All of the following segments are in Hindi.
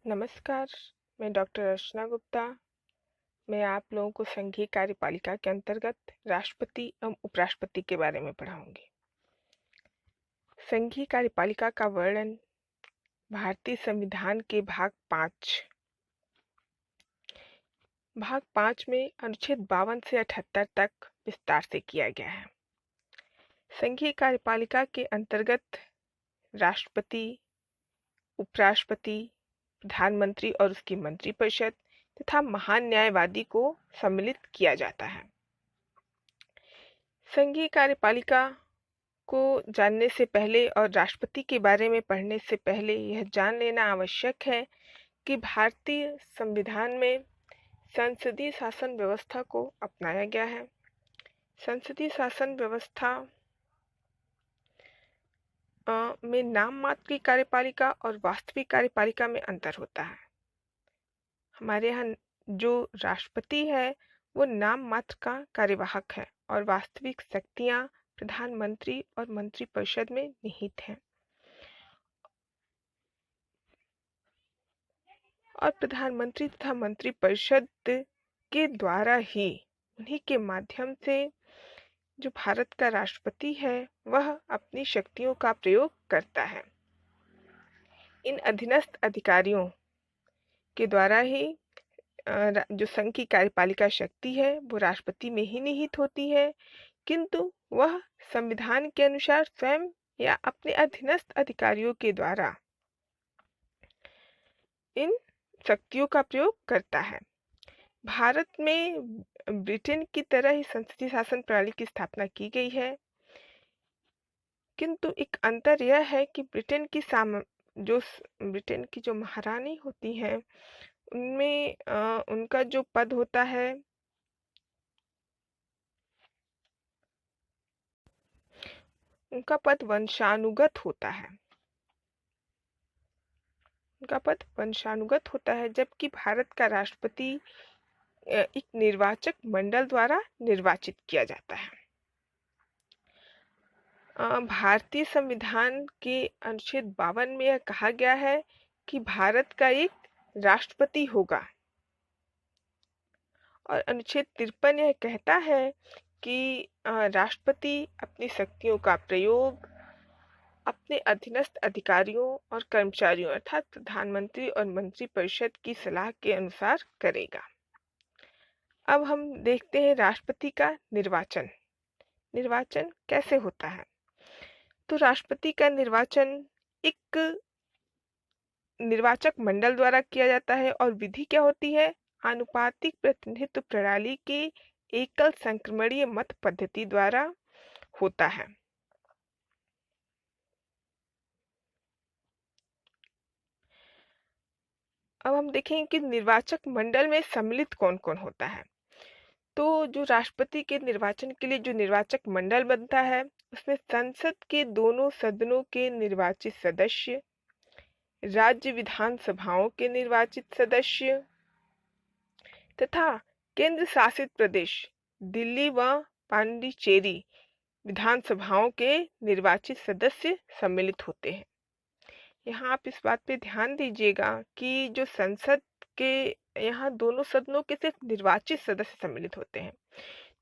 नमस्कार, मैं डॉक्टर अर्चना गुप्ता। मैं आप लोगों को संघीय कार्यपालिका के अंतर्गत राष्ट्रपति एवं उपराष्ट्रपति के बारे में पढ़ाऊंगी। संघीय कार्यपालिका का वर्णन भारतीय संविधान के भाग 5 में अनुच्छेद 52 से 78 तक विस्तार से किया गया है। संघीय कार्यपालिका के अंतर्गत राष्ट्रपति, उपराष्ट्रपति, प्रधानमंत्री और उसकी मंत्रिपरिषद तथा महान न्यायवादी को सम्मिलित किया जाता है। संघीय कार्यपालिका को जानने से पहले और राष्ट्रपति के बारे में पढ़ने से पहले यह जान लेना आवश्यक है कि भारतीय संविधान में संसदीय शासन व्यवस्था को अपनाया गया है। संसदीय शासन व्यवस्था में नाम मात्र की कार्यपालिका और वास्तविक कार्यपालिका में अंतर होता है। हमारे यहाँ जो राष्ट्रपति है वो नाम मात्र का कार्यवाहक है और वास्तविक शक्तियां प्रधानमंत्री और मंत्रिपरिषद में निहित हैं। और प्रधानमंत्री तथा मंत्रिपरिषद के द्वारा ही, उन्हीं के माध्यम से जो भारत का राष्ट्रपति है वह अपनी शक्तियों का प्रयोग करता है। इन अधीनस्थ अधिकारियों के द्वारा ही जो संघ की कार्यपालिका शक्ति है वो राष्ट्रपति में ही निहित होती है, किंतु वह संविधान के अनुसार स्वयं या अपने अधीनस्थ अधिकारियों के द्वारा इन शक्तियों का प्रयोग करता है। भारत में ब्रिटेन की तरह ही संसदीय शासन प्रणाली की स्थापना की गई है, किंतु एक अंतर यह है कि ब्रिटेन की जो महारानी होती हैं उनमें उनका जो पद होता है उनका पद वंशानुगत होता है। जबकि भारत का राष्ट्रपति एक निर्वाचक मंडल द्वारा निर्वाचित किया जाता है। भारतीय संविधान के अनुच्छेद 52 में यह कहा गया है कि भारत का एक राष्ट्रपति होगा और अनुच्छेद 53 यह कहता है कि राष्ट्रपति अपनी शक्तियों का प्रयोग अपने अधीनस्थ अधिकारियों और कर्मचारियों अर्थात प्रधानमंत्री और मंत्रिपरिषद की सलाह के अनुसार करेगा। अब हम देखते हैं राष्ट्रपति का निर्वाचन कैसे होता है। तो राष्ट्रपति का निर्वाचन एक निर्वाचक मंडल द्वारा किया जाता है और विधि क्या होती है? आनुपातिक प्रतिनिधित्व प्रणाली के एकल संक्रमणीय मत पद्धति द्वारा होता है। अब हम देखेंगे कि निर्वाचक मंडल में सम्मिलित कौन कौन होता है। तो जो राष्ट्रपति के निर्वाचन के लिए जो निर्वाचक मंडल बनता है उसमें संसद के दोनों सदनों के निर्वाचित सदस्य, राज्य विधानसभाओं के निर्वाचित सदस्य तथा केंद्र शासित प्रदेश दिल्ली व पांडिचेरी विधानसभाओं के निर्वाचित सदस्य सम्मिलित होते हैं। यहाँ आप इस बात पे ध्यान दीजिएगा कि जो संसद के यहाँ दोनों सदनों के सिर्फ निर्वाचित सदस्य सम्मिलित होते हैं।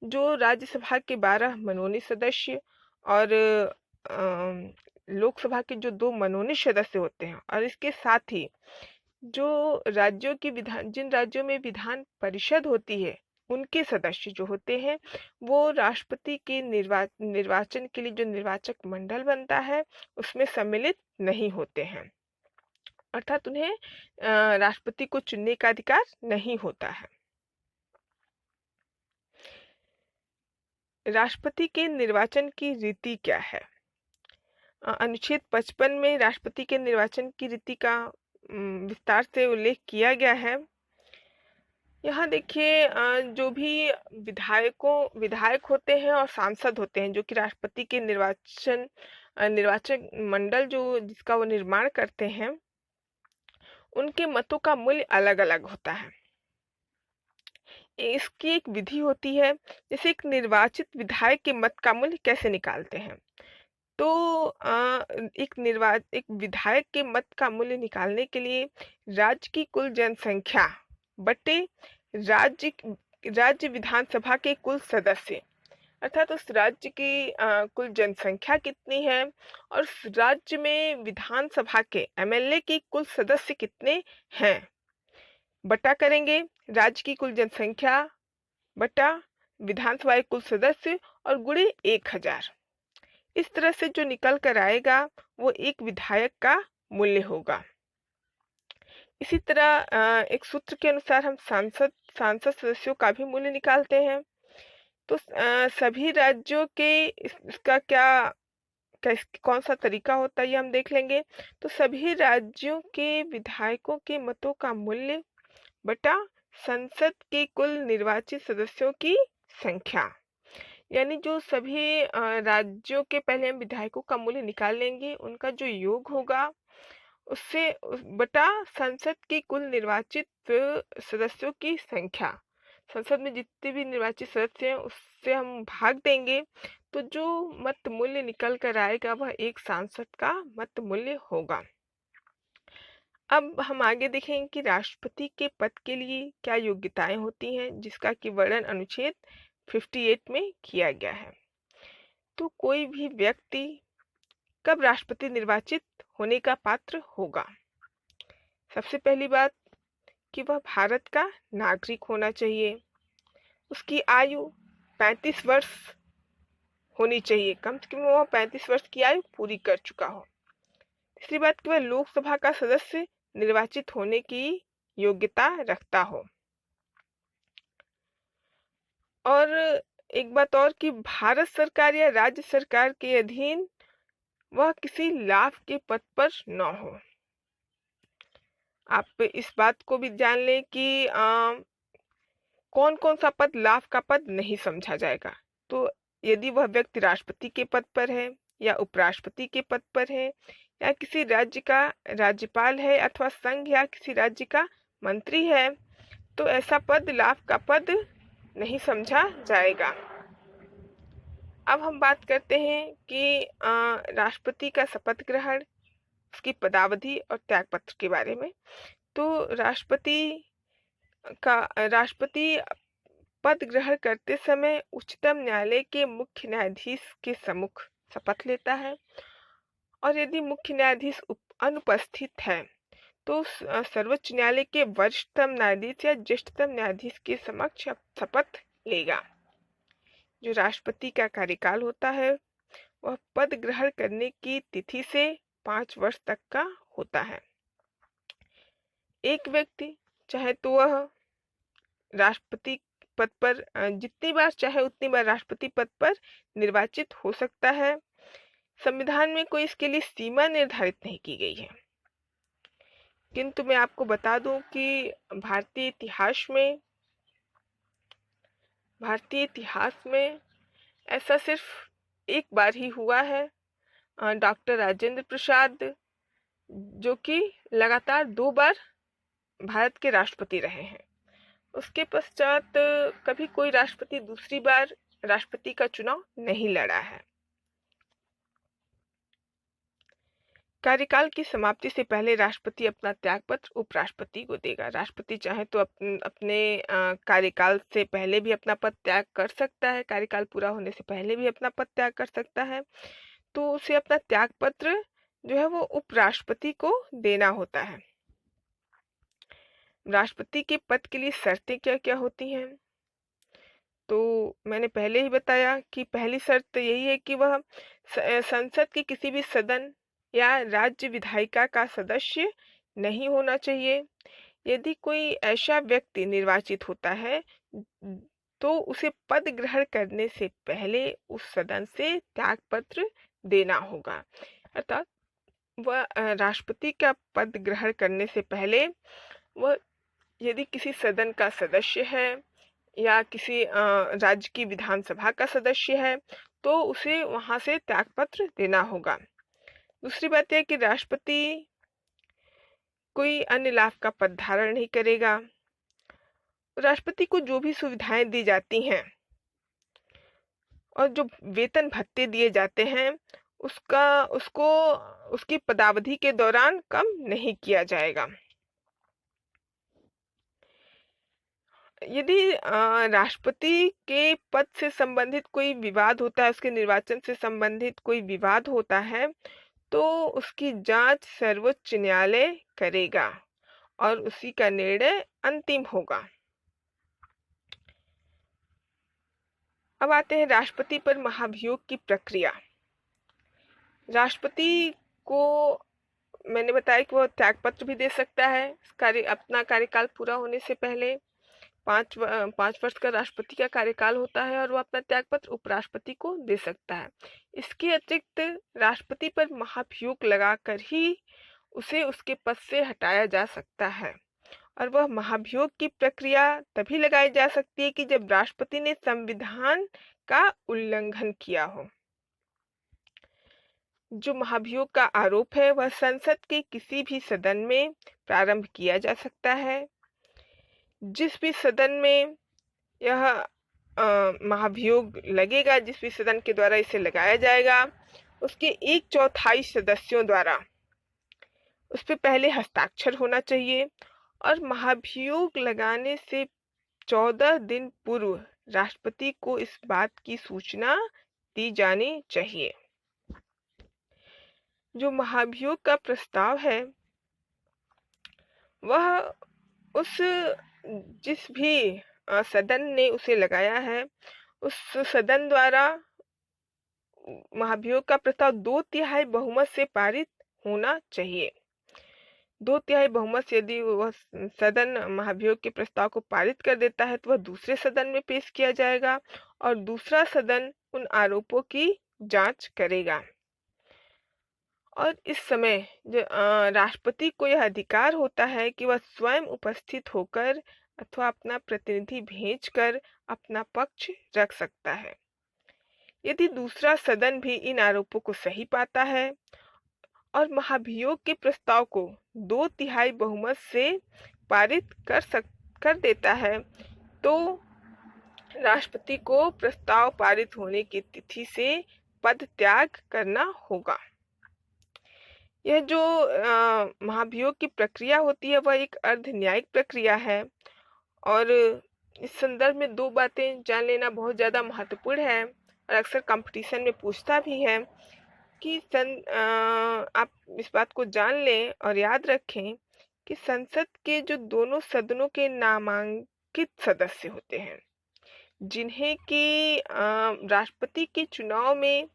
जो राज्यसभा के 12 मनोनीत सदस्य और लोकसभा के जो 2 मनोनीत सदस्य होते हैं और इसके साथ ही जो जिन राज्यों में विधान परिषद होती है उनके सदस्य जो होते हैं वो राष्ट्रपति के निर्वाचन के लिए जो निर्वाचक मंडल बनता है उसमें सम्मिलित नहीं होते हैं, अर्थात उन्हें राष्ट्रपति को चुनने का अधिकार नहीं होता है। राष्ट्रपति के निर्वाचन की रीति क्या है? अनुच्छेद 55 में राष्ट्रपति के निर्वाचन की रीति का विस्तार से उल्लेख किया गया है। यहाँ देखिए जो भी विधायक होते हैं और सांसद होते हैं जो कि राष्ट्रपति के निर्वाचक मंडल जो जिसका वो निर्माण करते हैं उनके मतों का मूल्य अलग अलग होता है। इसकी एक विधि होती है, जैसे एक निर्वाचित विधायक के मत का मूल्य कैसे निकालते हैं। तो एक विधायक के मत का मूल्य निकालने के लिए राज्य की कुल जनसंख्या बटे राज्य राज्य विधानसभा के कुल सदस्य, अर्थात उस राज्य की कुल जनसंख्या कितनी है और उस राज्य में विधानसभा के एमएलए की कुल सदस्य कितने हैं, बटा करेंगे राज्य की कुल जनसंख्या बटा विधानसभा के कुल सदस्य और गुणे 1000। इस तरह से जो निकल कर आएगा वो एक विधायक का मूल्य होगा। इसी तरह एक सूत्र के अनुसार हम सांसद सदस्यों का भी मूल्य निकालते हैं। तो सभी राज्यों के इसका कौन सा तरीका होता है ये हम देख लेंगे। तो सभी राज्यों के विधायकों के मतों का मूल्य बटा संसद के कुल निर्वाचित सदस्यों की संख्या, यानी जो सभी राज्यों के पहले हम विधायकों का मूल्य निकाल लेंगे, उनका जो योग होगा उससे बटा संसद के कुल निर्वाचित सदस्यों की संख्या, संसद में जितने भी निर्वाचित सदस्य हैं उससे हम भाग देंगे, तो जो मत मूल्य निकल कर आएगा वह एक सांसद का मत मूल्य होगा। अब हम आगे देखेंगे कि राष्ट्रपति के पद के लिए क्या योग्यताएं होती हैं, जिसका कि वर्णन अनुच्छेद 58 में किया गया है। तो कोई भी व्यक्ति कब राष्ट्रपति निर्वाचित होने का पात्र होगा? सबसे पहली बात कि वह भारत का नागरिक होना चाहिए, उसकी आयु 35 वर्ष होनी चाहिए, कम से कम वह 35 वर्ष की आयु पूरी कर चुका हो। तीसरी बात कि वह लोकसभा का सदस्य निर्वाचित होने की योग्यता रखता हो। और एक बात और कि भारत सरकार या राज्य सरकार के अधीन वह किसी लाभ के पद पर न हो। आप इस बात को भी जान लें कि कौन कौन सा पद लाभ का पद नहीं समझा जाएगा। तो यदि वह व्यक्ति राष्ट्रपति के पद पर है या उपराष्ट्रपति के पद पर है या किसी राज्य का राज्यपाल है अथवा संघ या किसी राज्य का मंत्री है, तो ऐसा पद लाभ का पद नहीं समझा जाएगा। अब हम बात करते हैं कि राष्ट्रपति का शपथ ग्रहण, उसकी पदावधि और त्यागपत्र के बारे में। तो राष्ट्रपति पद ग्रहण करते समय उच्चतम न्यायालय के मुख्य न्यायाधीश के सम्मुख शपथ लेता है, और यदि मुख्य न्यायाधीश अनुपस्थित है तो सर्वोच्च न्यायालय के वरिष्ठतम न्यायाधीश या ज्येष्ठतम न्यायाधीश के समक्ष शपथ लेगा। जो राष्ट्रपति का कार्यकाल होता है वह पद ग्रहण करने की तिथि से 5 वर्ष तक का होता है। एक व्यक्ति चाहे तो वह राष्ट्रपति पद पर जितनी बार चाहे उतनी बार राष्ट्रपति पद पर निर्वाचित हो सकता है। संविधान में कोई इसके लिए सीमा निर्धारित नहीं की गई है, किंतु मैं आपको बता दूं कि भारतीय इतिहास में ऐसा सिर्फ एक बार ही हुआ है। डॉक्टर राजेंद्र प्रसाद, जो कि लगातार 2 बार भारत के राष्ट्रपति रहे हैं। उसके पश्चात कभी कोई राष्ट्रपति दूसरी बार राष्ट्रपति का चुनाव नहीं लड़ा है। कार्यकाल की समाप्ति से पहले राष्ट्रपति अपना त्यागपत्र उपराष्ट्रपति को देगा। राष्ट्रपति चाहे तो अपने कार्यकाल से पहले भी अपना पद त्याग कर सकता है, कार्यकाल पूरा होने से पहले भी अपना पद त्याग कर सकता है। तो उसे अपना त्यागपत्र जो है वो उपराष्ट्रपति को देना होता है। राष्ट्रपति के पद के लिए शर्तें क्या क्या होती हैं? तो मैंने पहले ही बताया कि पहली शर्त यही है कि वह संसद के किसी भी सदन या राज्य विधायिका का सदस्य नहीं होना चाहिए। यदि कोई ऐसा व्यक्ति निर्वाचित होता है तो उसे पद ग्रहण करने से पहले उस सदन से त्यागपत्र देना होगा। अर्थात वह राष्ट्रपति का पद ग्रहण करने से पहले वह यदि किसी सदन का सदस्य है या किसी राज्य की विधानसभा का सदस्य है तो उसे वहां से त्यागपत्र देना होगा। दूसरी बात यह कि राष्ट्रपति कोई अन्य लाभ का पद धारण नहीं करेगा। राष्ट्रपति को जो भी सुविधाएं दी जाती हैं और जो वेतन भत्ते दिए जाते हैं उसका उसको उसकी पदावधि के दौरान कम नहीं किया जाएगा। यदि राष्ट्रपति के पद से संबंधित कोई विवाद होता है, उसके निर्वाचन से संबंधित कोई विवाद होता है, तो उसकी जांच सर्वोच्च न्यायालय करेगा और उसी का निर्णय अंतिम होगा। अब आते हैं राष्ट्रपति पर महाभियोग की प्रक्रिया। राष्ट्रपति को मैंने बताया कि वह त्यागपत्र भी दे सकता है अपना कार्यकाल पूरा होने से पहले। 5 वर्ष का राष्ट्रपति का कार्यकाल होता है और वह अपना त्यागपत्र उपराष्ट्रपति को दे सकता है। इसके अतिरिक्त राष्ट्रपति पर महाभियोग लगाकर ही उसे उसके पद से हटाया जा सकता है और वह महाभियोग की प्रक्रिया तभी लगाई जा सकती है कि जब राष्ट्रपति ने संविधान का उल्लंघन किया हो। जो महाभियोग का आरोप है वह संसद के किसी भी सदन में प्रारंभ किया जा सकता है। जिस भी सदन में यह महाभियोग लगेगा, जिस भी सदन के द्वारा इसे लगाया जाएगा, उसके 1/4 सदस्यों द्वारा उस पर पहले हस्ताक्षर होना चाहिए और महाभियोग लगाने से 14 दिन पूर्व राष्ट्रपति को इस बात की सूचना दी जानी चाहिए। जो महाभियोग का प्रस्ताव है वह उस जिस भी सदन ने उसे लगाया है, उस सदन द्वारा महाभियोग का प्रस्ताव 2/3 बहुमत से पारित होना चाहिए। 2/3 बहुमत से यदि वह सदन महाभियोग के प्रस्ताव को पारित कर देता है तो वह दूसरे सदन में पेश किया जाएगा और दूसरा सदन उन आरोपों की जांच करेगा। और इस समय जो राष्ट्रपति को यह अधिकार होता है कि वह स्वयं उपस्थित होकर अथवा अपना प्रतिनिधि भेजकर अपना पक्ष रख सकता है। यदि दूसरा सदन भी इन आरोपों को सही पाता है और महाभियोग के प्रस्ताव को 2/3 बहुमत से पारित कर देता है तो राष्ट्रपति को प्रस्ताव पारित होने की तिथि से पद त्याग करना होगा। यह जो महाभियोग की प्रक्रिया होती है वह एक अर्ध न्यायिक प्रक्रिया है और इस संदर्भ में 2 बातें जान लेना बहुत ज़्यादा महत्वपूर्ण है और अक्सर कंपटीशन में पूछता भी है कि आप इस बात को जान लें और याद रखें कि संसद के जो दोनों सदनों के नामांकित सदस्य होते हैं, जिन्हें कि राष्ट्रपति के चुनाव में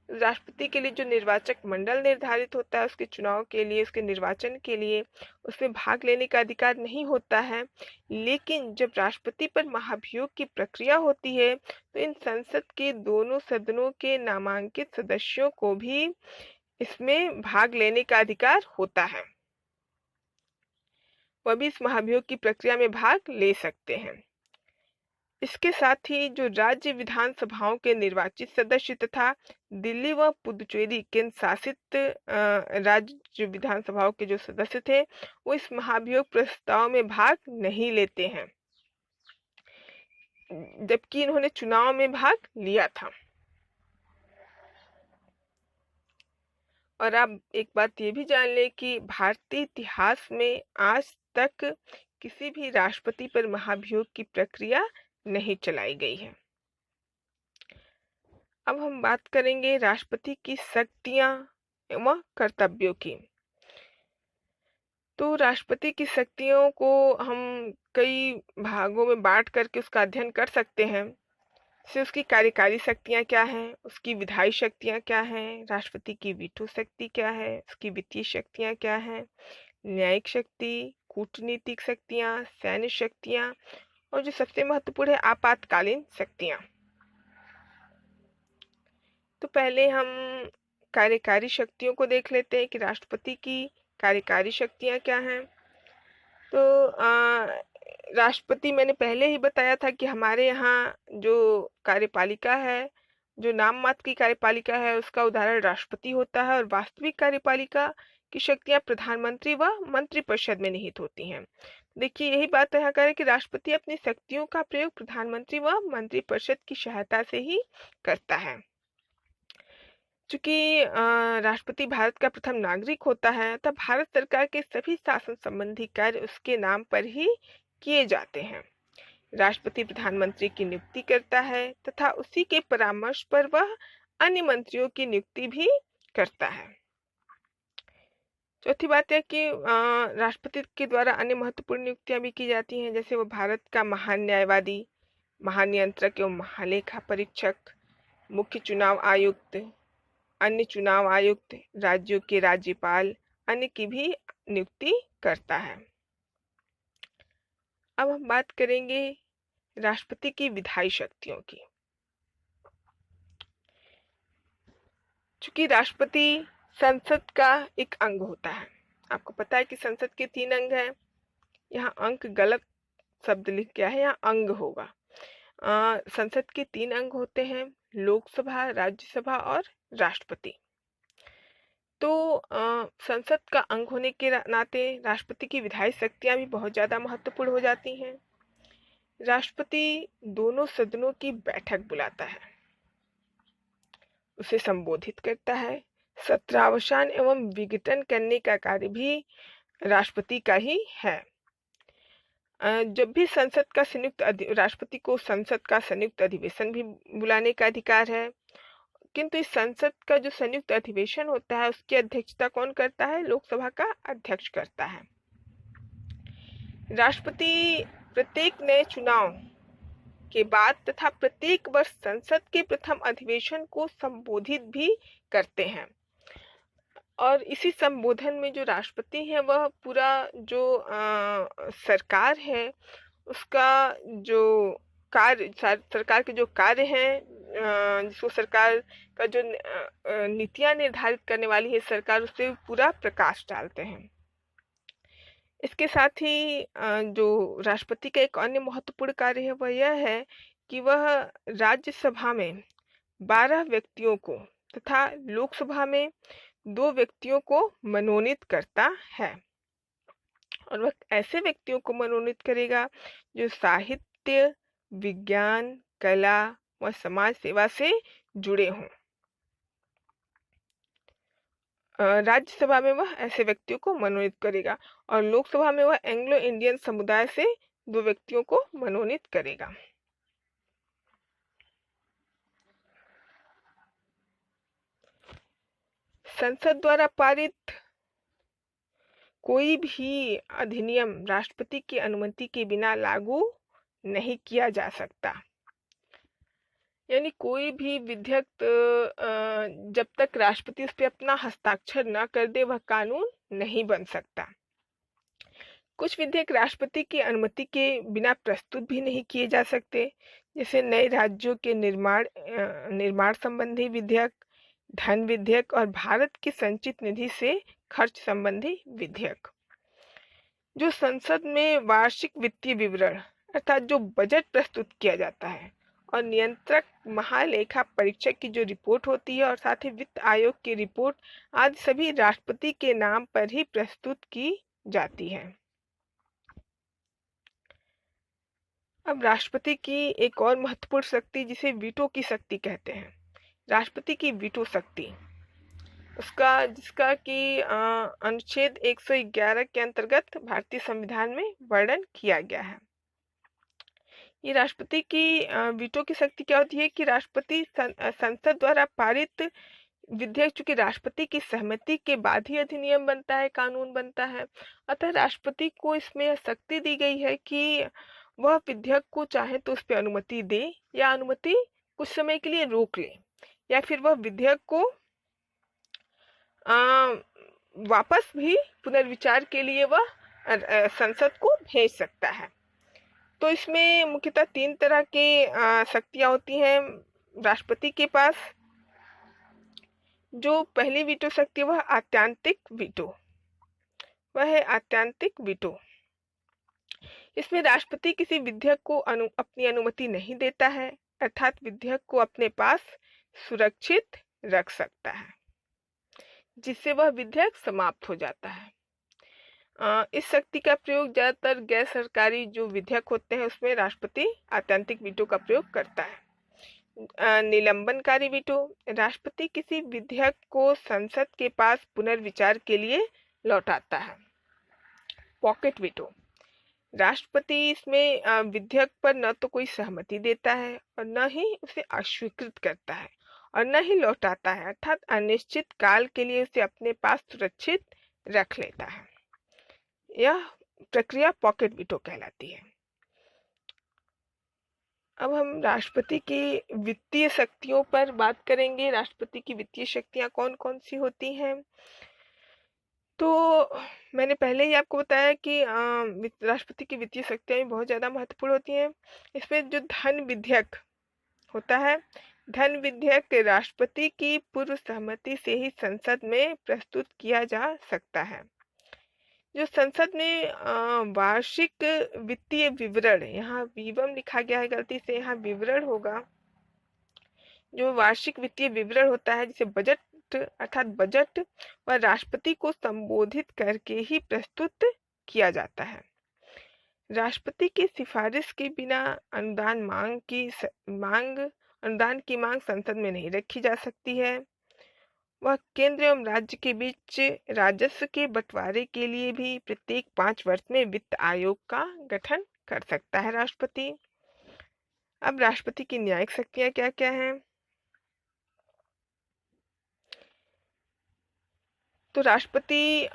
राष्ट्रपति के लिए जो निर्वाचक मंडल निर्धारित होता है उसके चुनाव के लिए, उसके निर्वाचन के लिए उसमें भाग लेने का अधिकार नहीं होता है, लेकिन जब राष्ट्रपति पर महाभियोग की प्रक्रिया होती है तो इन संसद के दोनों सदनों के नामांकित सदस्यों को भी इसमें भाग लेने का अधिकार होता है। वह भी इस महाभियोग की प्रक्रिया में भाग ले सकते हैं। इसके साथ ही जो राज्य विधानसभाओं के निर्वाचित सदस्य तथा दिल्ली व पुदुचेरी केंद्र शासित राज्य विधानसभाओं के जो सदस्य थे वो इस महाभियोग प्रस्ताव में भाग नहीं लेते हैं, जबकि इन्होंने चुनाव में भाग लिया था। और आप एक बात ये भी जान लें कि भारतीय इतिहास में आज तक किसी भी राष्ट्रपति पर महाभियोग की प्रक्रिया नहीं चलाई गई है। अब हम बात करेंगे राष्ट्रपति की शक्तियां एवं कर्तव्यों की। तो राष्ट्रपति की शक्तियों को हम कई भागों में बांट करके उसका अध्ययन कर सकते हैं। जैसे उसकी कार्यकारी शक्तियां क्या हैं, उसकी विधायी शक्तियां क्या हैं, राष्ट्रपति की वीटो शक्ति क्या है, उसकी वित्तीय शक्तियां क्या हैं, न्यायिक शक्ति, कूटनीतिक शक्तियां, सैन्य शक्तियां और जो सबसे महत्वपूर्ण है आपातकालीन शक्तियां। तो पहले हम कार्यकारी शक्तियों को देख लेते हैं कि राष्ट्रपति की कार्यकारी शक्तियां क्या हैं। तो राष्ट्रपति मैंने पहले ही बताया था कि हमारे यहाँ जो कार्यपालिका है, जो नाम मात्र की कार्यपालिका है, उसका उदाहरण राष्ट्रपति होता है और वास्तविक कार्यपालिका की शक्तियां प्रधानमंत्री व मंत्रिपरिषद में निहित होती हैं। देखिए यही बात यहाँ करें कि राष्ट्रपति अपनी शक्तियों का प्रयोग प्रधानमंत्री व मंत्रिपरिषद की सहायता से ही करता है। चूंकि राष्ट्रपति भारत का प्रथम नागरिक होता है, तब भारत सरकार के सभी शासन संबंधी कार्य उसके नाम पर ही किए जाते हैं। राष्ट्रपति प्रधानमंत्री की नियुक्ति करता है तथा उसी के परामर्श पर वह अन्य मंत्रियों की नियुक्ति भी करता है। चौथी बात है कि राष्ट्रपति के द्वारा अन्य महत्वपूर्ण नियुक्तियां भी की जाती हैं, जैसे वो भारत का महान न्यायवादी, महानियंत्रक एवं महालेखा परीक्षक, मुख्य चुनाव आयुक्त, अन्य चुनाव आयुक्त, राज्यों के राज्यपाल, अन्य की भी नियुक्ति करता है। अब हम बात करेंगे राष्ट्रपति की विधायी शक्तियों की। चूंकि राष्ट्रपति संसद का एक अंग होता है, आपको पता है कि संसद के 3 अंग हैं। यहाँ अंक गलत शब्द लिख गया है, यहाँ अंग होगा। संसद के 3 अंग होते हैं, लोकसभा, राज्यसभा और राष्ट्रपति। तो संसद का अंग होने के नाते राष्ट्रपति की विधायी शक्तियां भी बहुत ज्यादा महत्वपूर्ण हो जाती हैं। राष्ट्रपति दोनों सदनों की बैठक बुलाता है, उसे संबोधित करता है, सत्रावसान एवं विघटन करने का कार्य भी राष्ट्रपति का ही है। जब भी संसद का राष्ट्रपति को संसद का संयुक्त अधिवेशन भी बुलाने का अधिकार है, किंतु इस संसद का जो संयुक्त अधिवेशन होता है उसकी अध्यक्षता कौन करता है? लोकसभा का अध्यक्ष करता है। राष्ट्रपति प्रत्येक नए चुनाव के बाद तथा प्रत्येक वर्ष संसद के प्रथम अधिवेशन को संबोधित भी करते हैं, और इसी संबोधन में जो राष्ट्रपति है वह पूरा जो सरकार है उसका जो कार्य, सरकार के जो कार्य हैं, जिसको सरकार का जो नीतियां निर्धारित करने वाली है सरकार, उससे पूरा प्रकाश डालते हैं। इसके साथ ही जो राष्ट्रपति का एक अन्य महत्वपूर्ण कार्य है वह यह है कि वह राज्यसभा में 12 व्यक्तियों को तथा लोकसभा में 2 व्यक्तियों को मनोनीत करता है, और वह ऐसे व्यक्तियों को मनोनीत करेगा जो साहित्य, विज्ञान, कला व समाज सेवा से जुड़े हों। राज्यसभा में वह ऐसे व्यक्तियों को मनोनीत करेगा और लोकसभा में वह एंग्लो इंडियन समुदाय से 2 व्यक्तियों को मनोनीत करेगा। संसद द्वारा पारित कोई भी अधिनियम राष्ट्रपति की अनुमति के बिना लागू नहीं किया जा सकता। यानी कोई भी विधेयक जब तक राष्ट्रपति उस पर अपना हस्ताक्षर न कर दे वह कानून नहीं बन सकता। कुछ विधेयक राष्ट्रपति की अनुमति के बिना प्रस्तुत भी नहीं किए जा सकते, जैसे नए राज्यों के निर्माण संबंधी विधेयक, धन विधेयक और भारत की संचित निधि से खर्च संबंधी विधेयक। जो संसद में वार्षिक वित्तीय विवरण अर्थात जो बजट प्रस्तुत किया जाता है और नियंत्रक महालेखा परीक्षक की जो रिपोर्ट होती है और साथ ही वित्त आयोग की रिपोर्ट आदि सभी राष्ट्रपति के नाम पर ही प्रस्तुत की जाती है। अब राष्ट्रपति की एक और महत्वपूर्ण शक्ति जिसे वीटो की शक्ति कहते हैं, राष्ट्रपति की वीटो शक्ति, जिसका कि अनुच्छेद 111 के अंतर्गत भारतीय संविधान में वर्णन किया गया है। ये राष्ट्रपति की वीटो की शक्ति क्या होती है कि राष्ट्रपति संसद द्वारा पारित विधेयक चूंकि राष्ट्रपति की सहमति के बाद ही अधिनियम बनता है, कानून बनता है, अतः राष्ट्रपति को इसमें शक्ति दी गई है कि वह विधेयक को चाहे तो उस पर अनुमति दे या अनुमति कुछ समय के लिए रोक ले, या फिर वह विधेयक को वापस भी पुनर्विचार के लिए वह संसद को भेज सकता है। तो इसमें मुख्यतः 3 तरह के शक्तियां होती हैं राष्ट्रपति के पास। जो पहली वीटो शक्ति वह आत्यांतिक वीटो, वह है आत्यांतिक वीटो। इसमें राष्ट्रपति किसी विधेयक को अपनी अनुमति नहीं देता है, अर्थात विधेयक को अपने पास सुरक्षित रख सकता है, जिससे वह विधेयक समाप्त हो जाता है। इस शक्ति का प्रयोग ज्यादातर गैर सरकारी जो विधेयक होते हैं उसमें राष्ट्रपति आत्यांतिक वीटो का प्रयोग करता है। निलंबनकारी वीटो। राष्ट्रपति किसी विधेयक को संसद के पास पुनर्विचार के लिए लौटाता है। पॉकेट वीटो, राष्ट्रपति इसमें विधेयक पर न तो कोई सहमति देता है और न ही उसे अस्वीकृत करता है और न ही लौटाता है, अर्थात अनिश्चित काल के लिए उसे अपने पास सुरक्षित रख लेता है। यह प्रक्रिया पॉकेट वीटो कहलाती है। अब हम राष्ट्रपति की वित्तीय शक्तियों पर बात करेंगे। राष्ट्रपति की वित्तीय शक्तियां कौन कौन सी होती हैं? तो मैंने पहले ही आपको बताया कि राष्ट्रपति की वित्तीय शक्तियां भी बहुत ज़्यादा महत्वपूर्ण होती हैं। इसमें जो धन विधेयक होता है, धन विधेयक राष्ट्रपति की पूर्व सहमति से ही संसद में प्रस्तुत किया जा सकता है। जो संसद में वार्षिक वित्तीय विवरण, यहाँ विवम लिखा गया है गलती से, यहाँ विवरण होगा। जो वार्षिक वित्तीय विवरण होता है, जिसे बजट अर्थात बजट व राष्ट्रपति को संबोधित करके ही प्रस्तुत किया जाता है। राष्ट्रपति की सिफारिश के बिना अनुदान की मांग संसद में नहीं रखी जा सकती है। वह केंद्र एवं राज्य के बीच राजस्व के बंटवारे के लिए भी प्रत्येक 5 वर्ष में वित्त आयोग का गठन कर सकता है राष्ट्रपति। अब राष्ट्रपति की न्यायिक शक्तियां क्या क्या हैं? तो राष्ट्रपति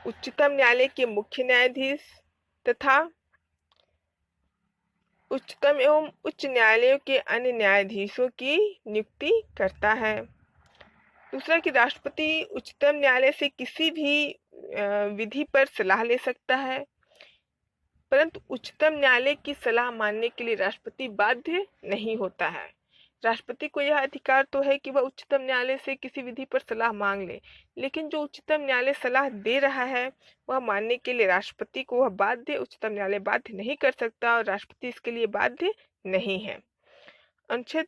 उच्चतम न्यायालय के मुख्य न्यायाधीश तथा उच्चतम एवं उच्च न्यायालयों के अन्य न्यायाधीशों की नियुक्ति करता है। दूसरा कि राष्ट्रपति उच्चतम न्यायालय से किसी भी विधि पर सलाह ले सकता है, परंतु उच्चतम न्यायालय की सलाह मानने के लिए राष्ट्रपति बाध्य नहीं होता है। राष्ट्रपति को यह अधिकार तो है कि वह उच्चतम न्यायालय से किसी विधि पर सलाह मांग ले, लेकिन जो उच्चतम न्यायालय सलाह दे रहा है वह मानने के लिए राष्ट्रपति को वह उच्चतम न्यायालय बाध्य नहीं कर सकता और राष्ट्रपति इसके लिए बाध्य नहीं है। अनुच्छेद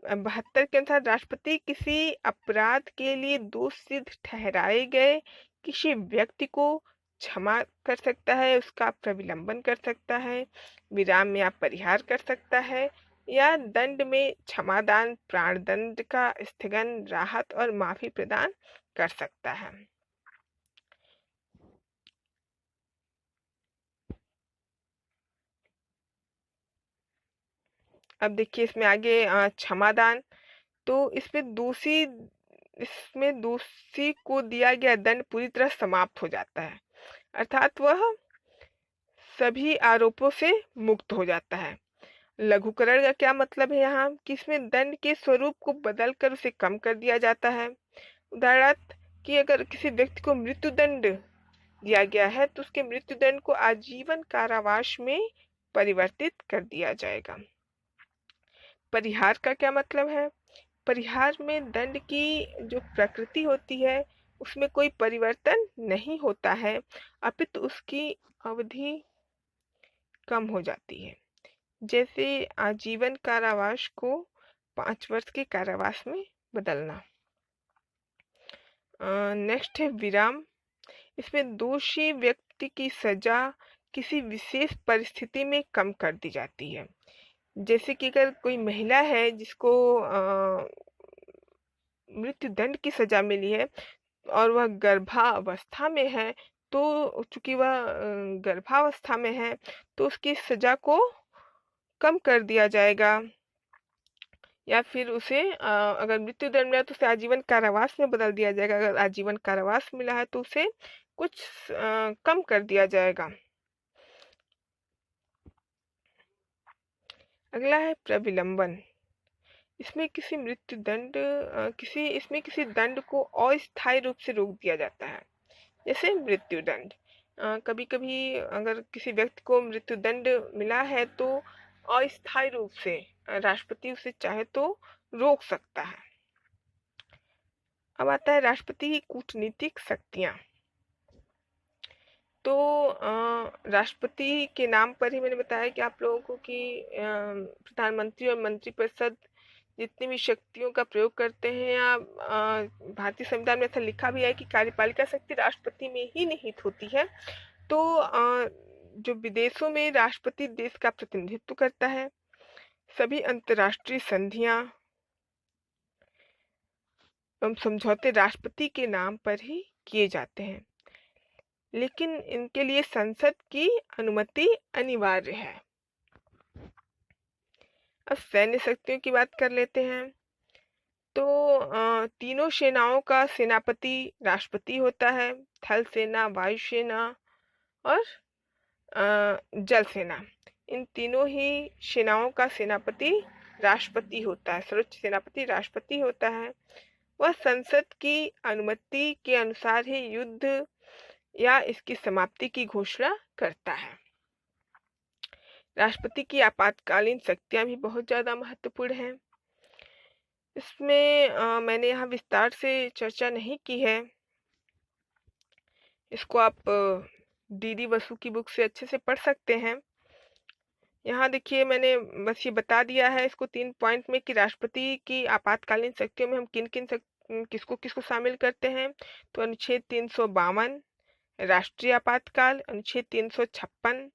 72 के अनुसार राष्ट्रपति किसी अपराध के लिए दोष सिद्ध ठहराए गए किसी व्यक्ति को क्षमा कर सकता है, उसका प्रविलंबन कर सकता है, विराम या परिहार कर सकता है या दंड में क्षमादान, प्राणदंड का स्थगन, राहत और माफी प्रदान कर सकता है। अब देखिए इसमें आगे क्षमादान, तो इसमें दोषी को दिया गया दंड पूरी तरह समाप्त हो जाता है, अर्थात वह सभी आरोपों से मुक्त हो जाता है। लघुकरण का क्या मतलब है यहाँ कि इसमें दंड के स्वरूप को बदलकर उसे कम कर दिया जाता है। उदाहरणार्थ कि अगर किसी व्यक्ति को मृत्यु दंड दिया गया है तो उसके मृत्यु दंड को आजीवन कारावास में परिवर्तित कर दिया जाएगा। परिहार का क्या मतलब है? परिहार में दंड की जो प्रकृति होती है उसमें कोई परिवर्तन नहीं होता है, अपितु उसकी अवधि कम हो जाती है। जैसे आजीवन कारावास को 5 वर्ष के कारावास में बदलना। नेक्स्ट है विराम। इसमें दोषी व्यक्ति की सजा किसी विशेष परिस्थिति में कम कर दी जाती है। जैसे कि अगर कोई महिला है जिसको मृत्यु दंड की सजा मिली है और वह गर्भावस्था में है, तो चूंकि वह गर्भावस्था में है तो उसकी सजा को कम कर दिया जाएगा, या फिर उसे अगर मृत्यु दंड मिला तो उसे आजीवन कारावास में बदल दिया जाएगा। अगर आजीवन कारावास मिला है तो उसे कुछ कम कर दिया जाएगा। अगला है प्रविलंबन। इसमें किसी दंड को अस्थायी रूप से रोक दिया जाता है, जैसे मृत्यु दंड। कभी कभी अगर किसी व्यक्ति को मृत्यु दंड मिला है तो अस्थायी रूप से राष्ट्रपति उसे चाहे तो रोक सकता है। अब आता है राष्ट्रपति की कूटनीतिक शक्तियां। तो राष्ट्रपति के नाम पर ही मैंने बताया कि आप लोगों को कि प्रधानमंत्री और मंत्रिपरिषद जितनी भी शक्तियों का प्रयोग करते हैं, या भारतीय संविधान में ऐसा लिखा भी है कि कार्यपालिका शक्ति राष्ट्रपति में ही निहित होती है। तो जो विदेशों में राष्ट्रपति देश का प्रतिनिधित्व करता है, सभी अंतर्राष्ट्रीय संधियां, एवं समझौते राष्ट्रपति के नाम पर ही किए जाते हैं, लेकिन इनके लिए संसद की अनुमति अनिवार्य है। अब सैन्य शक्तियों की बात कर लेते हैं। तो तीनों सेनाओं का सेनापति राष्ट्रपति होता है। थल सेना, वायुसेना और जल सेना, इन तीनों ही सेनाओं का सेनापति राष्ट्रपति होता है। सर्वोच्च सेनापति राष्ट्रपति होता है। वह संसद की अनुमति के अनुसार ही युद्ध या इसकी समाप्ति की घोषणा करता है। राष्ट्रपति की आपातकालीन शक्तियां भी बहुत ज्यादा महत्वपूर्ण हैं। इसमें मैंने यहाँ विस्तार से चर्चा नहीं की है। इसको आप डीडी बसु की बुक से अच्छे से पढ़ सकते हैं। यहाँ देखिए मैंने बस ये बता दिया है इसको 3 पॉइंट में कि राष्ट्रपति की आपातकालीन शक्तियों में हम किसको किसको शामिल करते हैं। तो अनुच्छेद 352 राष्ट्रीय आपातकाल, अनुच्छेद 356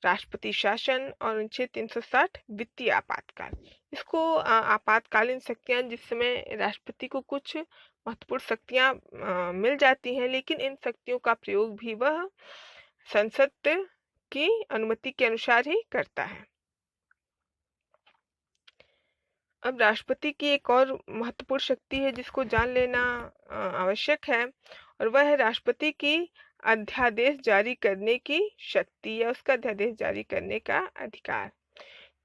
राष्ट्रपति शासन और अनुच्छेद 360 वित्तीय आपातकाल। इसको आपातकालीन शक्तियां, जिस समय राष्ट्रपति को कुछ महत्वपूर्ण शक्तियां मिल जाती हैं, लेकिन इन शक्तियों का प्रयोग भी वह संसद की अनुमति के अनुसार ही करता है। अब राष्ट्रपति की एक और महत्वपूर्ण शक्ति है जिसको जान लेना आवश्यक है, और वह है राष्ट्रपति की अध्यादेश जारी करने की शक्ति या उसका अध्यादेश जारी करने का अधिकार।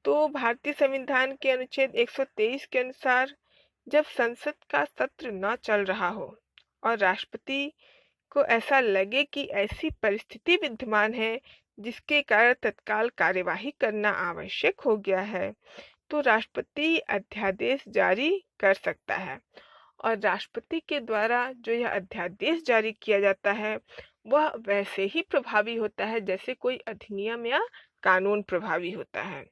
तो भारतीय संविधान के अनुच्छेद 123 के अनुसार जब संसद का सत्र न चल रहा हो और राष्ट्रपति को ऐसा लगे कि ऐसी परिस्थिति विद्यमान है जिसके कारण तत्काल कार्यवाही करना आवश्यक हो गया है, तो राष्ट्रपति अध्यादेश जारी कर सकता है। और राष्ट्रपति के द्वारा जो यह अध्यादेश जारी किया जाता है वह वैसे ही प्रभावी होता है जैसे कोई अधिनियम या कानून प्रभावी होता है।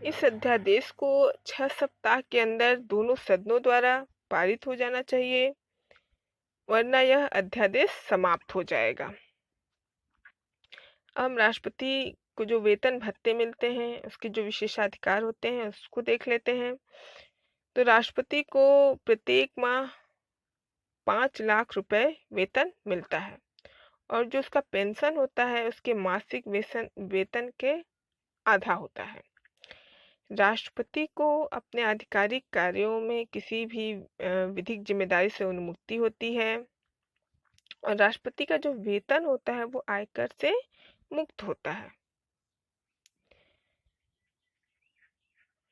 इस अध्यादेश को 6 सप्ताह के अंदर दोनों सदनों द्वारा पारित हो जाना चाहिए, वरना यह अध्यादेश समाप्त हो जाएगा। अब राष्ट्रपति को जो वेतन भत्ते मिलते हैं, उसके जो विशेषाधिकार होते हैं उसको देख लेते हैं। तो राष्ट्रपति को प्रत्येक माह 5 लाख रुपए वेतन मिलता है, और जो उसका पेंशन होता है उसके मासिक वेतन के आधा होता है। राष्ट्रपति को अपने आधिकारिक कार्यों में किसी भी विधिक जिम्मेदारी से उन्मुक्ति होती है, और राष्ट्रपति का जो वेतन होता है वो आयकर से मुक्त होता है।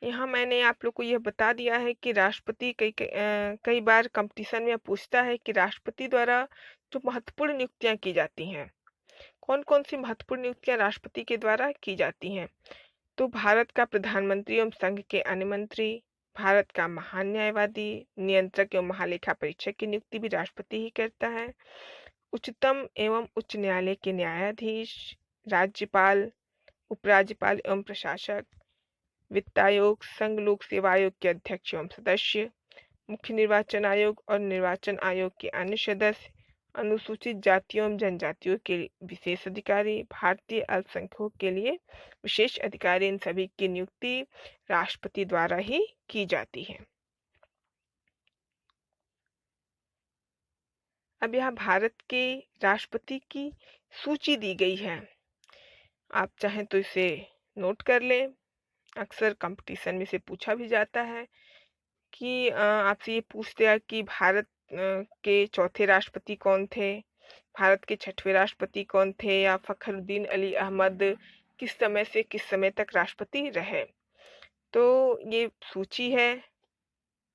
यहाँ मैंने आप लोग को यह बता दिया है कि राष्ट्रपति कई बार कंपटीशन में पूछता है कि राष्ट्रपति द्वारा जो महत्वपूर्ण नियुक्तियां की जाती हैं, कौन कौन सी महत्वपूर्ण नियुक्तियां राष्ट्रपति के द्वारा की जाती हैं। तो भारत का प्रधानमंत्री एवं संघ के अन्य मंत्री, भारत का महान न्यायवादी, नियंत्रक एवं महालेखा परीक्षक की नियुक्ति भी राष्ट्रपति ही करता है। उच्चतम एवं उच्च न्यायालय के न्यायाधीश, राज्यपाल, उपराज्यपाल एवं प्रशासक, वित्त आयोग, संघ लोक सेवा आयोग के अध्यक्ष एवं सदस्य, मुख्य निर्वाचन आयोग और निर्वाचन आयोग के अन्य सदस्य, अनुसूचित जातियों एवं जनजातियों के विशेष अधिकारी, भारतीय अल्पसंख्यकों के लिए विशेष अधिकारी, इन सभी की नियुक्ति राष्ट्रपति द्वारा ही की जाती है। अब यहाँ भारत के राष्ट्रपति की सूची दी गई है, आप चाहें तो इसे नोट कर लें। अक्सर कंपटीशन में से पूछा भी जाता है कि आपसे ये पूछते हैं कि भारत के चौथे राष्ट्रपति कौन थे, भारत के छठवें राष्ट्रपति कौन थे, या फखरुद्दीन अली अहमद किस समय से किस समय तक राष्ट्रपति रहे। तो ये सूची है,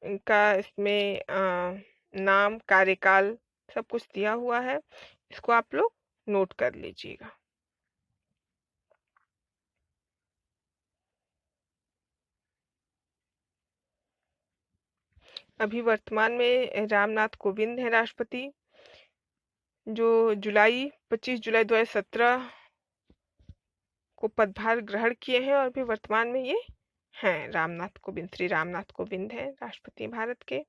इनका इसमें नाम, कार्यकाल सब कुछ दिया हुआ है, इसको आप लोग नोट कर लीजिएगा। अभी वर्तमान में रामनाथ कोविंद है राष्ट्रपति, जो 25 जुलाई 2017 को पदभार ग्रहण किए हैं, और भी वर्तमान में ये हैं रामनाथ कोविंद, श्री रामनाथ कोविंद हैं राष्ट्रपति भारत के।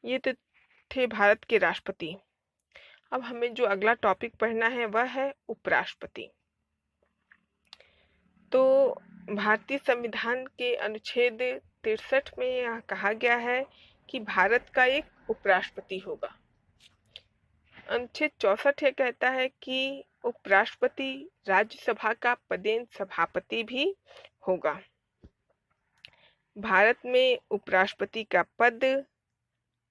ये तो थे भारत के राष्ट्रपति। अब हमें जो अगला टॉपिक पढ़ना है वह है उपराष्ट्रपति। तो भारतीय संविधान के अनुच्छेद 63 में यह कहा गया है कि भारत का एक उपराष्ट्रपति होगा। अनुच्छेद 64 यह कहता है कि उपराष्ट्रपति राज्यसभा का पदेन सभापति भी होगा। भारत में उपराष्ट्रपति का पद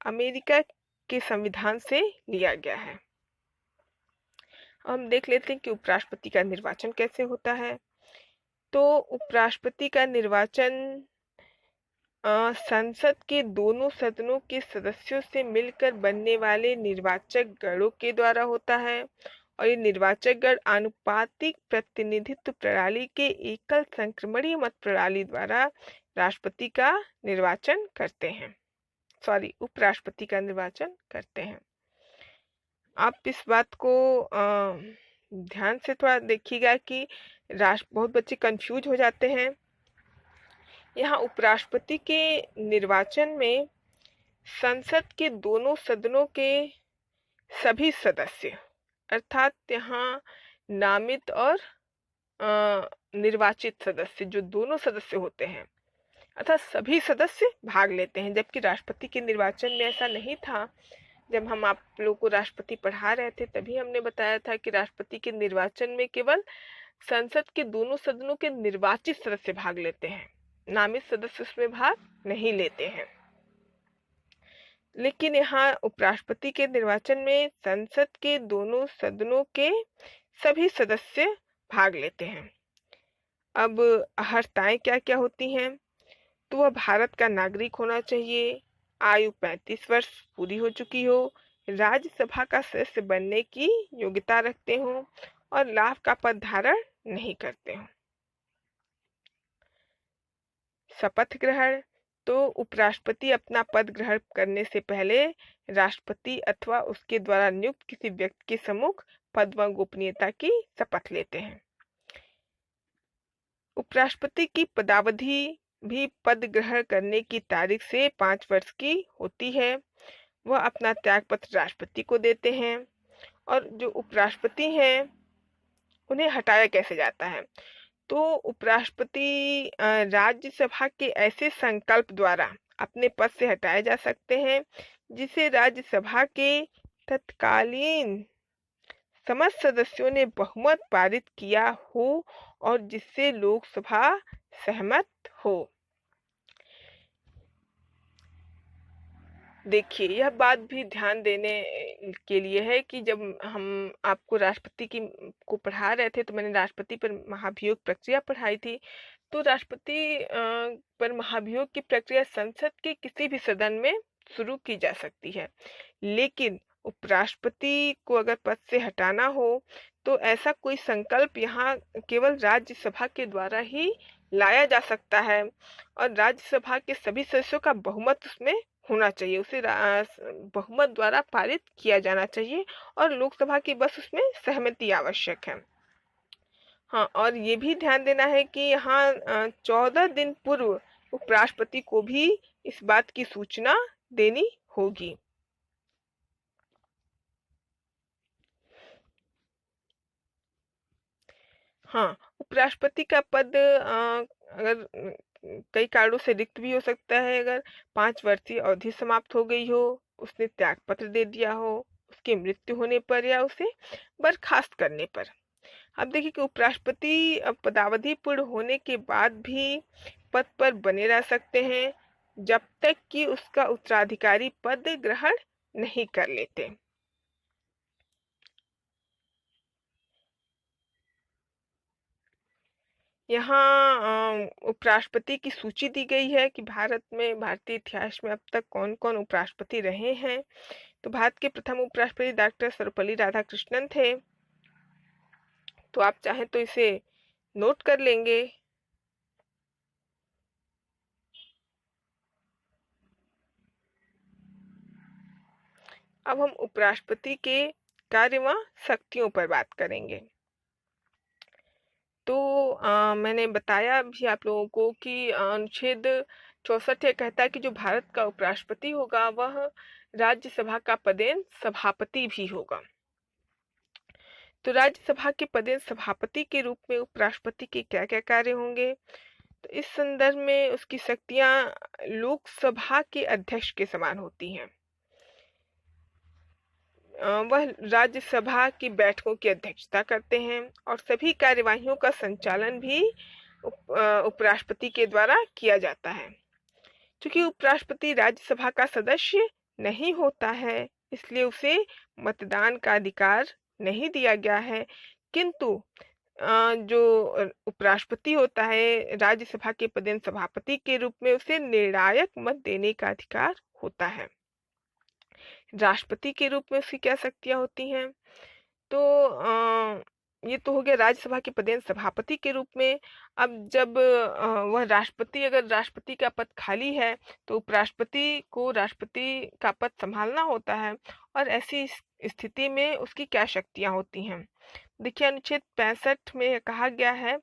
अमेरिका के संविधान से लिया गया है। हम देख लेते हैं कि उपराष्ट्रपति का निर्वाचन कैसे होता है। तो उपराष्ट्रपति का निर्वाचन संसद के दोनों सदनों के सदस्यों से मिलकर बनने वाले निर्वाचक गणों के द्वारा होता है और ये निर्वाचक गण आनुपातिक प्रतिनिधित्व प्रणाली के एकल संक्रमणीय मत प्रणाली द्वारा राष्ट्रपति का निर्वाचन करते हैं, उपराष्ट्रपति का निर्वाचन करते हैं। आप इस बात को ध्यान से थोड़ा देखिएगा कि बहुत बच्चे कंफ्यूज हो जाते हैं। यहाँ उपराष्ट्रपति के निर्वाचन में संसद के दोनों सदनों के सभी सदस्य अर्थात यहाँ नामित और निर्वाचित सदस्य जो दोनों सदस्य होते हैं अर्थात सभी सदस्य भाग लेते हैं, जबकि राष्ट्रपति के निर्वाचन में ऐसा नहीं था। जब हम आप लोगों को राष्ट्रपति पढ़ा रहे थे तभी हमने बताया था कि राष्ट्रपति के निर्वाचन में केवल संसद के दोनों सदनों के निर्वाचित सदस्य भाग लेते हैं, नामित सदस्य उसमें भाग नहीं लेते हैं। लेकिन यहाँ उपराष्ट्रपति के निर्वाचन में संसद के दोनों सदनों के सभी सदस्य भाग लेते हैं। अब अर्हताएं क्या क्या होती हैं? तो वह भारत का नागरिक होना चाहिए, आयु 35 वर्ष पूरी हो चुकी हो, राज्यसभा का सदस्य बनने की योग्यता रखते हो और लाभ का पद धारण नहीं करते हो। शपथ ग्रहण। तो उपराष्ट्रपति अपना पद ग्रहण करने से पहले राष्ट्रपति अथवा उसके द्वारा नियुक्त किसी व्यक्ति के सम्मुख पद व गोपनीयता की शपथ लेते हैं। उपराष्ट्रपति की पदावधि भी पद ग्रहण करने की तारीख से 5 वर्ष की होती है। वह अपना त्यागपत्र राष्ट्रपति को देते हैं और जो उपराष्ट्रपति हैं उन्हें हटाया कैसे जाता है? तो उपराष्ट्रपति राज्यसभा के ऐसे संकल्प द्वारा अपने पद से हटाए जा सकते हैं जिसे राज्यसभा के तत्कालीन समस्त सदस्यों ने बहुमत पारित किया हो और जिससे लोकसभा सहमत हो। देखिए यह बात भी ध्यान देने के लिए है कि जब हम आपको राष्ट्रपति को पढ़ा रहे थे तो मैंने राष्ट्रपति पर महाभियोग प्रक्रिया पढ़ाई थी। तो राष्ट्रपति पर महाभियोग की प्रक्रिया संसद के किसी भी सदन में शुरू की जा सकती है, लेकिन उपराष्ट्रपति को अगर पद से हटाना हो तो ऐसा कोई संकल्प यहाँ केवल राज्यसभा के द्वारा ही लाया जा सकता है और राज्यसभा के सभी सदस्यों का बहुमत उसमें होना चाहिए, उसे बहुमत द्वारा पारित किया जाना चाहिए और लोकसभा की बस उसमें सहमति आवश्यक है। हाँ, और ये भी ध्यान देना है कि यहाँ 14 दिन पूर्व उपराष्ट्रपति को भी इस बात की सूचना देनी होगी। हाँ, उपराष्ट्रपति का पद अगर कई कारणों से रिक्त भी हो सकता है। अगर 5 वर्षीय अवधि समाप्त हो गई हो, उसने त्यागपत्र दे दिया हो, उसकी मृत्यु होने पर या उसे बर्खास्त करने पर। अब देखिए कि उपराष्ट्रपति पदावधि पूर्ण होने के बाद भी पद पर बने रह सकते हैं जब तक कि उसका उत्तराधिकारी पद ग्रहण नहीं कर लेते। यहाँ उपराष्ट्रपति की सूची दी गई है कि भारत में भारतीय इतिहास में अब तक कौन कौन उपराष्ट्रपति रहे हैं। तो भारत के प्रथम उपराष्ट्रपति डॉक्टर सर्वपल्ली राधाकृष्णन थे। तो आप चाहें तो इसे नोट कर लेंगे। अब हम उपराष्ट्रपति के कार्य व शक्तियों पर बात करेंगे। तो मैंने बताया भी आप लोगों को कि अनुच्छेद 64 कहता है कि जो भारत का उपराष्ट्रपति होगा वह राज्यसभा का पदेन सभापति भी होगा। तो राज्यसभा के पदेन सभापति के रूप में उपराष्ट्रपति के क्या-क्या कार्य होंगे? तो इस संदर्भ में उसकी शक्तियां लोकसभा के अध्यक्ष के समान होती हैं। वह राज्यसभा की बैठकों की अध्यक्षता करते हैं और सभी कार्यवाहियों का संचालन भी उपराष्ट्रपति के द्वारा किया जाता है। क्योंकि उपराष्ट्रपति राज्यसभा का सदस्य नहीं होता है, इसलिए उसे मतदान का अधिकार नहीं दिया गया है, किंतु जो उपराष्ट्रपति होता है राज्यसभा के पदेन सभापति के रूप में उसे निर्णायक मत देने का अधिकार होता है। राष्ट्रपति के रूप में उसकी क्या शक्तियां होती हैं? तो ये तो हो गया राज्यसभा के पदेन सभापति के रूप में। अब जब वह राष्ट्रपति अगर राष्ट्रपति का पद खाली है तो उपराष्ट्रपति को राष्ट्रपति का पद संभालना होता है, और ऐसी स्थिति में उसकी क्या शक्तियां होती हैं? देखिए, अनुच्छेद 65 में कहा गया है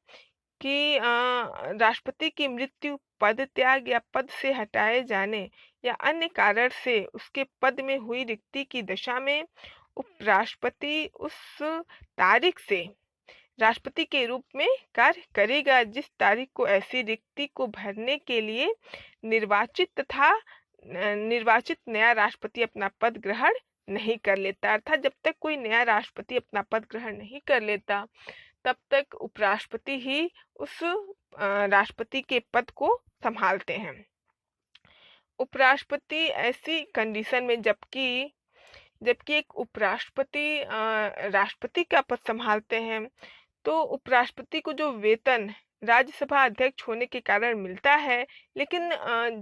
कि राष्ट्रपति की मृत्यु, पद त्याग या पद से हटाए जाने या अन्य कारण से उसके पद में हुई रिक्ति की दशा में उपराष्ट्रपति उस तारीख से राष्ट्रपति के रूप में कार्य करेगा जिस तारीख को ऐसी रिक्ति को भरने के लिए निर्वाचित नया राष्ट्रपति अपना पद ग्रहण नहीं कर लेता। अर्थात जब तक कोई नया राष्ट्रपति अपना पद ग्रहण नहीं कर लेता तब तक उपराष्ट्रपति ही उस राष्ट्रपति के पद को संभालते हैं। उपराष्ट्रपति ऐसी कंडीशन में जबकि एक उपराष्ट्रपति राष्ट्रपति का पद संभालते हैं तो उपराष्ट्रपति को जो वेतन राज्यसभा अध्यक्ष होने के कारण मिलता है, लेकिन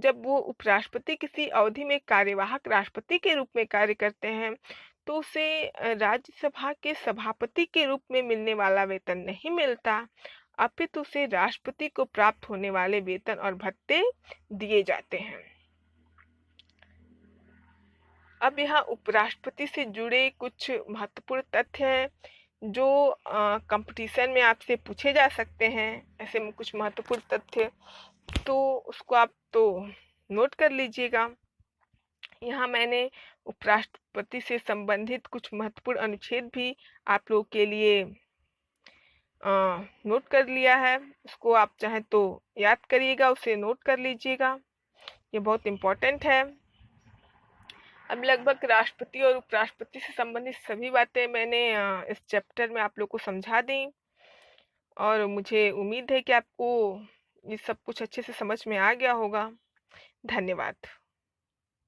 जब वो उपराष्ट्रपति किसी अवधि में कार्यवाहक राष्ट्रपति के रूप में कार्य करते हैं तो उसे राज्यसभा के सभापति के रूप में मिलने वाला वेतन नहीं मिलता, अपितु उसे राष्ट्रपति को प्राप्त होने वाले वेतन और भत्ते दिए जाते हैं। अब यहाँ उपराष्ट्रपति से जुड़े कुछ महत्वपूर्ण तथ्य हैं जो कंपटीशन में आपसे पूछे जा सकते हैं। ऐसे में कुछ महत्वपूर्ण तथ्य तो उसको आप तो नोट कर लीजिएगा। यहाँ मैंने उपराष्ट्रपति से संबंधित कुछ महत्वपूर्ण अनुच्छेद भी आप लोगों के लिए नोट कर लिया है। उसको आप चाहे तो याद करिएगा, उसे नोट कर लीजिएगा, ये बहुत इम्पोर्टेंट है। अब लगभग राष्ट्रपति और उपराष्ट्रपति से संबंधित सभी बातें मैंने इस चैप्टर में आप लोग को समझा दी, और मुझे उम्मीद है कि आपको ये सब कुछ अच्छे से समझ में आ गया होगा। धन्यवाद।